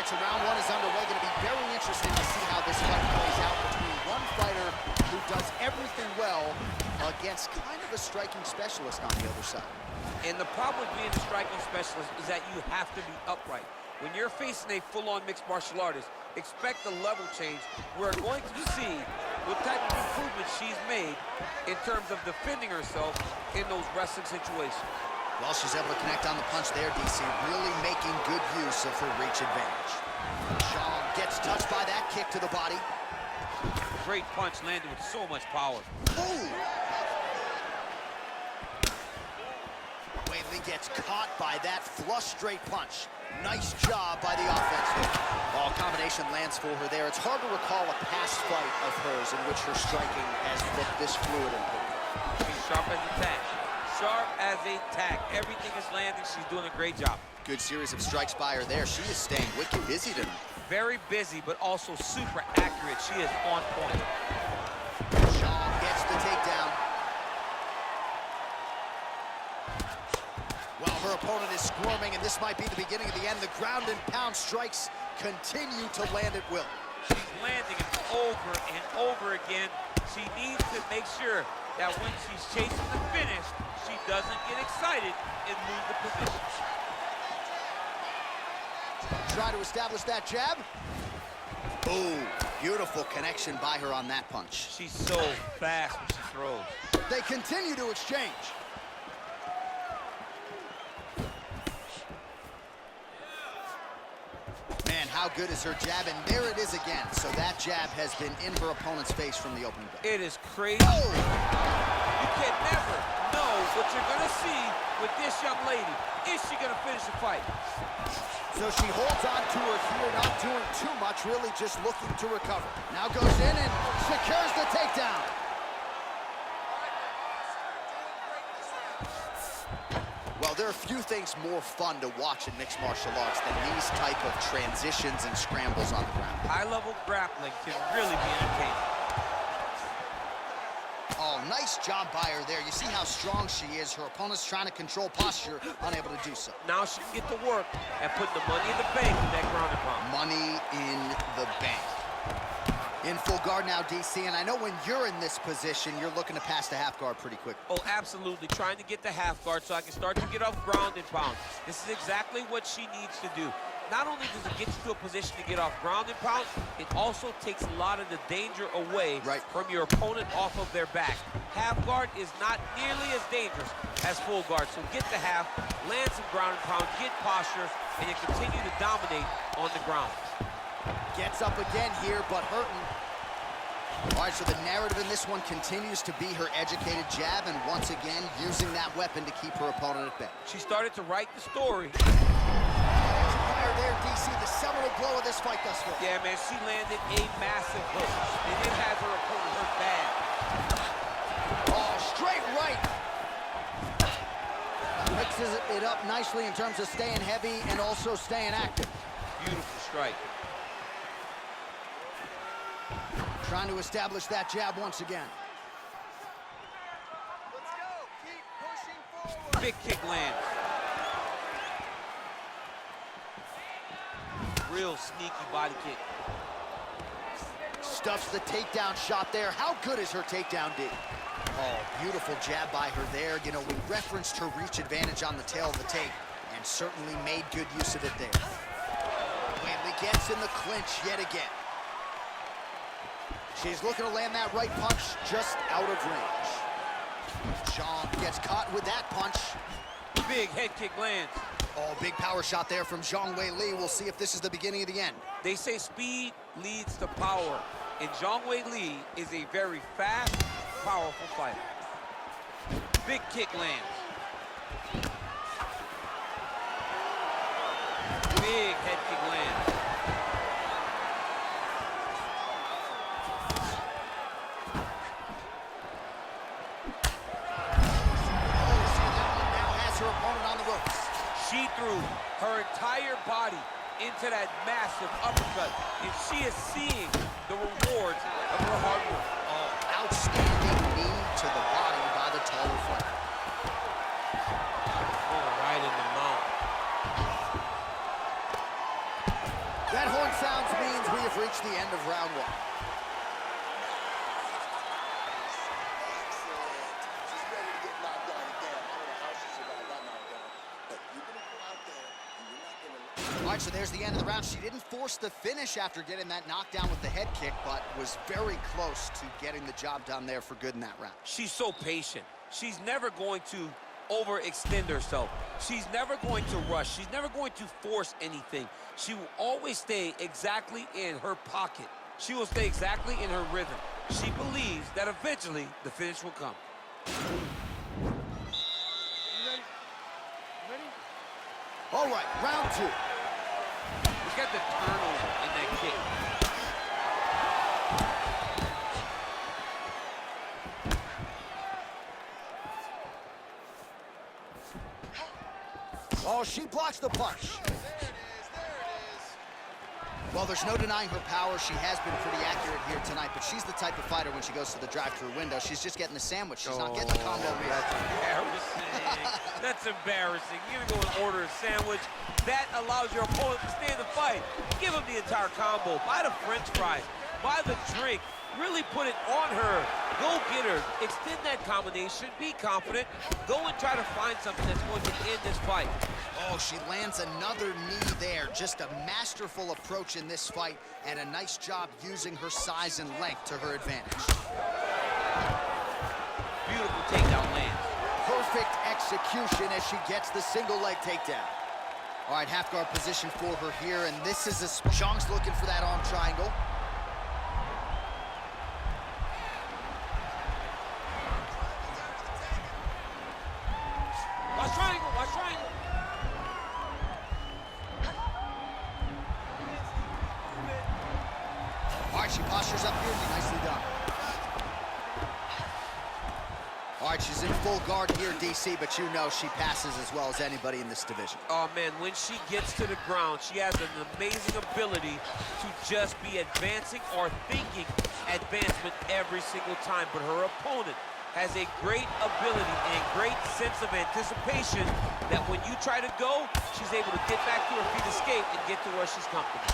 right, so round one is underway. Going to be very interesting to see how this fight plays out between one fighter who does everything well against kind of a striking specialist on the other side. And the problem with being a striking specialist is that you have to be upright. When you're facing a full-on mixed martial artist, expect a level change. We're going to see what type of improvements she's made in terms of defending herself in those wrestling situations. Well, she's able to connect on the punch there, DC, really making good use of her reach advantage. Zhang gets touched by that kick to the body. Great punch landed with so much power. Ooh! Weili gets caught by that flush straight punch. Nice job by the offense there. Oh, combination lands for her there. It's hard to recall a past fight of hers in which her striking has looked this fluid and quick. She's sharp as a tack. Sharp as a tack. Everything is landing. She's doing a great job. Good series of strikes by her there. She is staying wicked busy tonight. Very busy, but also super accurate. She is on point. Zhang gets the takedown. Well, her opponent is squirming, and this might be the beginning of the end. The ground and pound strikes continue to land at will. She's landing it over and over again. She needs to make sure that when she's chasing the finish, she doesn't get excited and lose the position. Try to establish that jab. Ooh, beautiful connection by her on that punch. She's so fast when she throws. They continue to exchange. Man, how good is her jab? And there it is again. So that jab has been in her opponent's face from the opening bell. It is crazy. Oh! You can never know what you're going to see with this young lady. Is she going to finish the fight? So she holds on to her here, not doing too much, really just looking to recover. Now goes in and secures the takedown. Well, there are few things more fun to watch in mixed martial arts than these type of transitions and scrambles on the ground. High-level grappling can really be entertaining. Oh, nice job by her there. You see how strong she is. Her opponent's trying to control posture, unable to do so. Now she can get to work and put the money in the bank with that ground and pound. Money in the bank. In full guard now, DC, and I know when you're in this position, you're looking to pass the half guard pretty quick. Oh, absolutely. Trying to get the half guard so I can start to get off ground and pound. This is exactly what she needs to do. Not only does it get you to a position to get off ground and pound, it also takes a lot of the danger away from your opponent off of their back. Half guard is not nearly as dangerous as full guard. So get the half, land some ground and pound, get posture, and you continue to dominate on the ground. Gets up again here, but hurting. All right, so the narrative in this one continues to be her educated jab, and once again, using that weapon to keep her opponent at bay. She started to write the story. Fire there, DC, the seminal blow of this fight thus far. Yeah, man, she landed a massive hook, and it has her opponent hurt bad. Oh, straight right. Mixes it up nicely in terms of staying heavy and also staying active. Beautiful strike. Trying to establish that jab once again. Let's go. Keep pushing forward. Big kick lands. Real sneaky body kick. Stuffs the takedown shot there. How good is her takedown, D? Oh, beautiful jab by her there. You know, we referenced her reach advantage on the tail of the tape and certainly made good use of it there. Weili gets in the clinch yet again. She's looking to land that right punch just out of range. Zhang gets caught with that punch. Big head kick lands. Oh, big power shot there from Zhangweili. We'll see if this is the beginning of the end. They say speed leads to power, and Zhangweili is a very fast, powerful fighter. Big kick lands. Big head kick lands. She threw her entire body into that massive uppercut, and she is seeing the rewards of her hard work. Oh, outstanding knee to the body by the taller fighter. Oh, right in the mouth. All right, so there's the end of the round. She didn't force the finish after getting that knockdown with the head kick, but was very close to getting the job done there for good in that round. She's so patient. She's never going to overextend herself. She's never going to rush. She's never going to force anything. She will always stay exactly in her pocket. She will stay exactly in her rhythm. She believes that eventually the finish will come. All right, round two. Look at the turnover in that kick. Oh, she blocks the punch. Well, there's no denying her power. She has been pretty accurate here tonight, but she's the type of fighter when she goes to the drive-through window, she's just getting the sandwich. She's not getting the combo meal. That's embarrassing. That's embarrassing. You're gonna go and order a sandwich. That allows your opponent to stay in the fight. Give him the entire combo. Buy the French fries. Buy the drink. Really put it on her. Go get her. Extend that combination. Be confident. Go and try to find something that's going to end this fight. Oh, she lands another knee there. Just a masterful approach in this fight, and a nice job using her size and length to her advantage. Beautiful takedown land. Perfect execution as she gets the single leg takedown. All right, half guard position for her here, and this is a... Zhang's looking for that arm triangle. Watch triangle, watch triangle. All right, she postures up here. Nicely done. All right, she's in full guard here, DC, but you know she passes as well as anybody in this division. Oh, man, when she gets to the ground, she has an amazing ability to just be advancing or thinking advancement every single time. But her opponent has a great ability and great sense of anticipation that when you try to go, she's able to get back to her feet, escape, and get to where she's comfortable.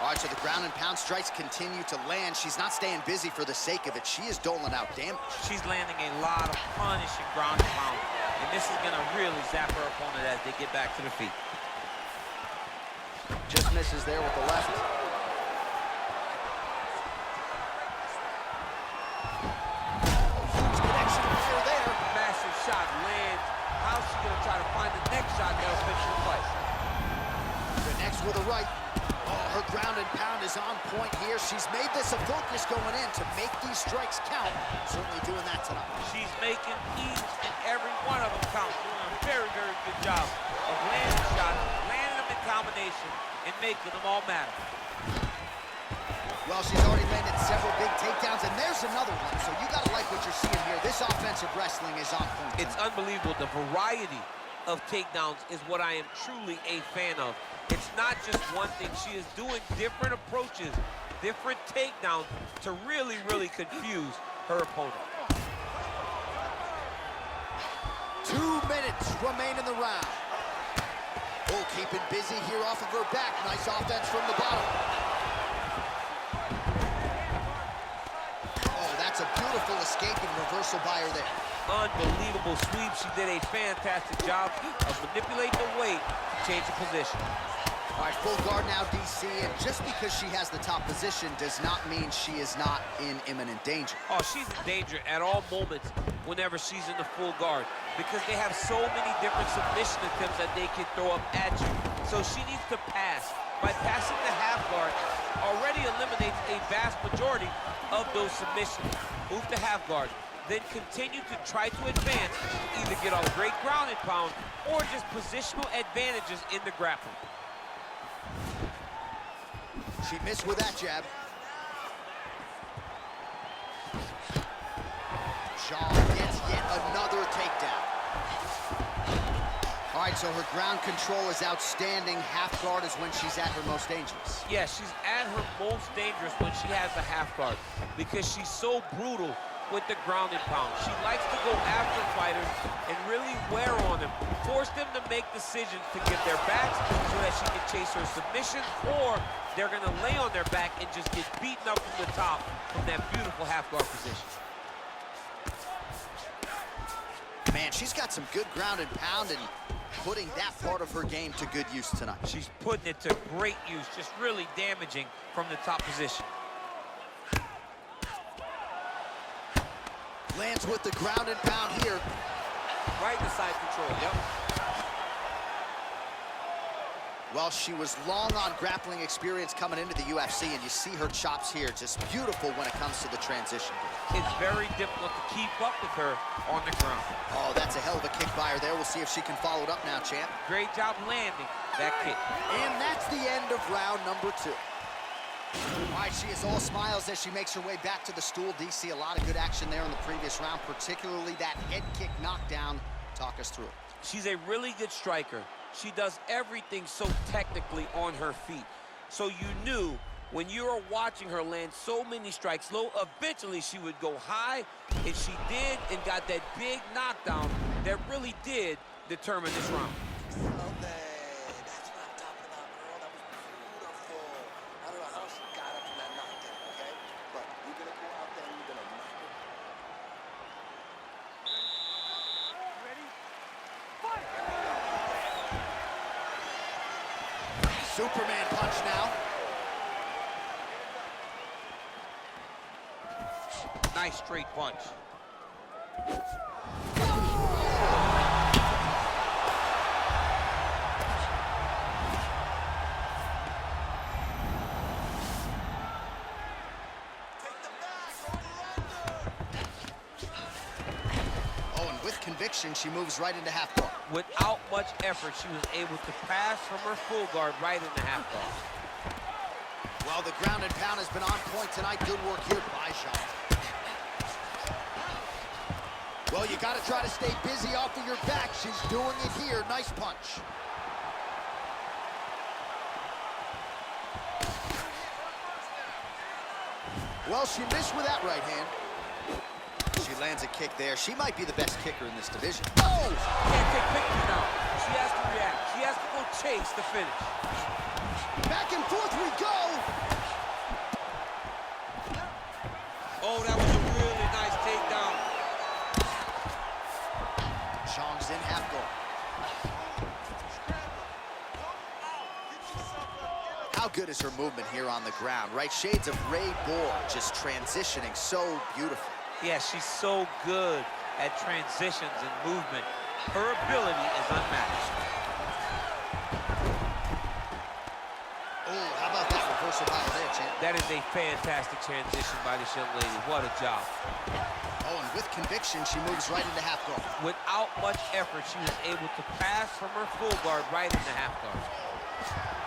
All right, so the ground and pound strikes continue to land. She's not staying busy for the sake of it. She is doling out damage. She's landing a lot of punishing ground and pound, and this is going to really zap her opponent as they get back to their feet. Just misses there with the left. Huge connection here there. Massive shot lands. How's she going to try to find the next shot that'll finish the fight? Connects with a right. Oh, her ground and pound is on point here. She's made this a focus going in to make these strikes count. Certainly doing that tonight. She's making each and every one of them count. Doing a very, very good job of landing shots, landing them in combination, and making them all matter. Well, she's already landed several big takedowns, and there's another one. So you gotta like what you're seeing here. This offensive wrestling is on point. It's unbelievable. The variety of takedowns is what I am truly a fan of. It's not just one thing. She is doing different approaches, different takedowns to really, really confuse her opponent. 2 minutes remain in the round. Oh, keeping busy here off of her back. Nice offense from the bottom. Oh, that's a beautiful escape and reversal by her there. Unbelievable sweep. She did a fantastic job of manipulating the weight to change the position. All right, full guard now, DC, and just because she has the top position does not mean she is not in imminent danger. Oh, she's in danger at all moments whenever she's in the full guard because they have so many different submission attempts that they can throw up at you. So she needs to pass. By passing the half guard, already eliminates a vast majority of those submissions. Move to half guard, then continue to try to advance, either get off great ground and pound or just positional advantages in the grappling. She missed with that jab. Zhang gets yet another takedown. All right, so her ground control is outstanding. Half guard is when she's at her most dangerous. Yeah, she's at her most dangerous when she has the half guard because she's so brutal with the ground and pound. She likes to go after fighters and really wear on them, force them to make decisions to get their backs so that she can chase her submissions, or they're gonna lay on their back and just get beaten up from the top from that beautiful half guard position. Man, she's got some good ground and pound, and putting that part of her game to good use tonight. She's putting it to great use, just really damaging from the top position. Lands with the ground and pound here. Right in the side control, yep. Well, she was long on grappling experience coming into the UFC, and you see her chops here, just beautiful when it comes to the transition. It's very difficult to keep up with her on the ground. Oh, that's a hell of a kick by her there. We'll see if she can follow it up now, champ. Great job landing that kick. And that's the end of round number 2. All right, she is all smiles as she makes her way back to the stool. DC, a lot of good action there in the previous round, particularly that head kick knockdown. Talk us through it. She's a really good striker. She does everything so technically on her feet. So you knew when you were watching her land so many strikes low, eventually she would go high, and she did, and got that big knockdown that really did determine this round. That's what I'm talking about, girl. That was beautiful. I don't know how she got up from that knockdown, okay? But you're gonna go out there and you're gonna knock her. Ready? Fight! Superman punch now. Nice straight punch. Oh, and with conviction, she moves right into half guard. Without much effort, she was able to pass from her full guard right into half guard. Well, the ground and pound has been on point tonight. Good work here by Zhang. Well, you got to try to stay busy off of your back. She's doing it here. Nice punch. Well, she missed with that right hand. She lands a kick there. She might be the best kicker in this division. Oh! Can't take pictures now. She has to react. She has to go chase the finish. Back and forth we go. Oh, that was a really nice takedown. Zhang's in half guard. How good is her movement here on the ground, right? Shades of Ray Borg, just transitioning so beautiful. Yeah, she's so good at transitions and movement. Her ability is unmatched. Oh, how about that reversal by there, champ? That is a fantastic transition by this young lady. What a job. Oh, and with conviction, she moves right into half guard. Without much effort, she was able to pass from her full guard right into half guard.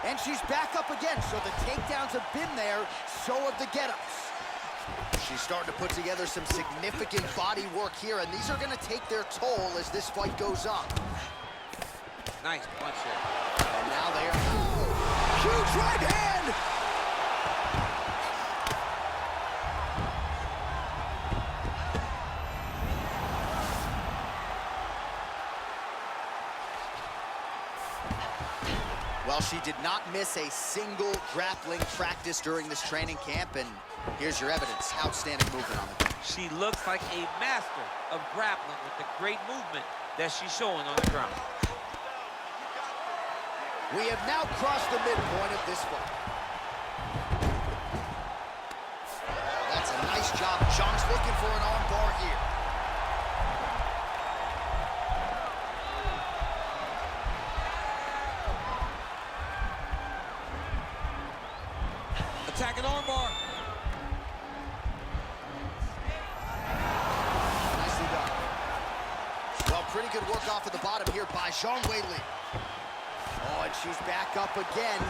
And she's back up again, so the takedowns have been there, so have the get-ups. She's starting to put together some significant body work here, and these are going to take their toll as this fight goes on. Nice punch there. And now they are... Huge right hand! Well, she did not miss a single grappling practice during this training camp, and here's your evidence. Outstanding movement on the ground. She looks like a master of grappling with the great movement that she's showing on the ground. We have now crossed the midpoint of this fight. That's a nice job. Zhang's looking for an arm bar here. Attacking armbar. Nicely done. Well, pretty good work off of the bottom here by zhangweili. Oh, and she's back up again.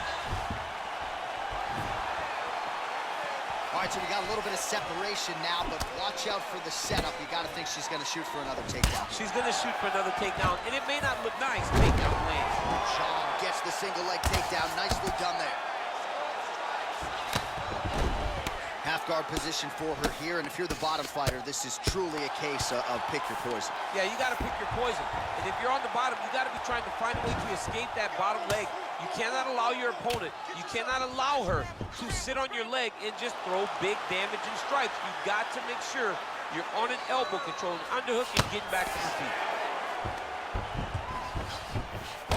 All right, so we got a little bit of separation now, but watch out for the setup. You got to think she's going to shoot for another takedown. She's going to shoot for another takedown, and it may not look nice. Takedown lands. Zhang gets the single leg takedown. Nicely done there. Half guard position for her here, and if you're the bottom fighter, this is truly a case of pick your poison. Yeah, you got to pick your poison. And if you're on the bottom, you got to be trying to find a way to escape that bottom leg. You cannot allow your opponent, you cannot allow her to sit on your leg and just throw big damage and strikes. You've got to make sure you're on an elbow control, an underhook, and getting back to your feet.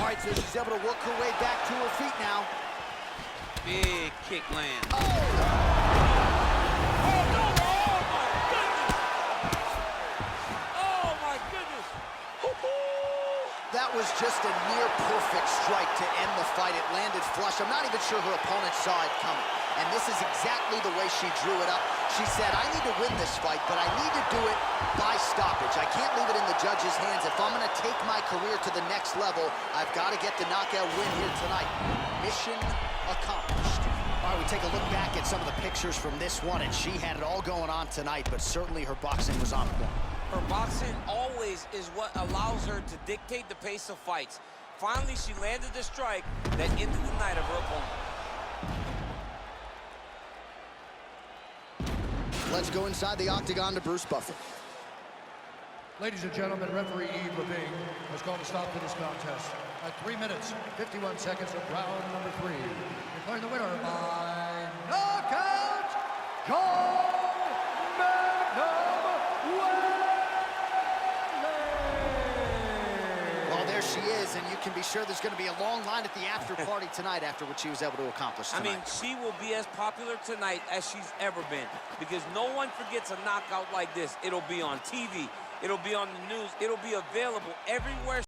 All right, so she's able to work her way back to her feet now. Big kick land. Oh! That was just a near-perfect strike to end the fight. It landed flush. I'm not even sure her opponent saw it coming. And this is exactly the way she drew it up. She said, I need to win this fight, but I need to do it by stoppage. I can't leave it in the judge's hands. If I'm going to take my career to the next level, I've got to get the knockout win here tonight. Mission accomplished. All right, we take a look back at some of the pictures from this one, and she had it all going on tonight, but certainly her boxing was on point. Her boxing always is what allows her to dictate the pace of fights. Finally, she landed the strike that ended the night of her opponent. Let's go inside the octagon to Bruce Buffer. Ladies and gentlemen, referee Yves Levine has called a stop to this contest at 3 minutes, 51 seconds of round number 3. Declaring the winner by knockout, Well, there she is, and you can be sure there's going to be a long line at the after party tonight after what she was able to accomplish tonight. I mean, she will be as popular tonight as she's ever been because no one forgets a knockout like this. It'll be on TV. It'll be on the news. It'll be available everywhere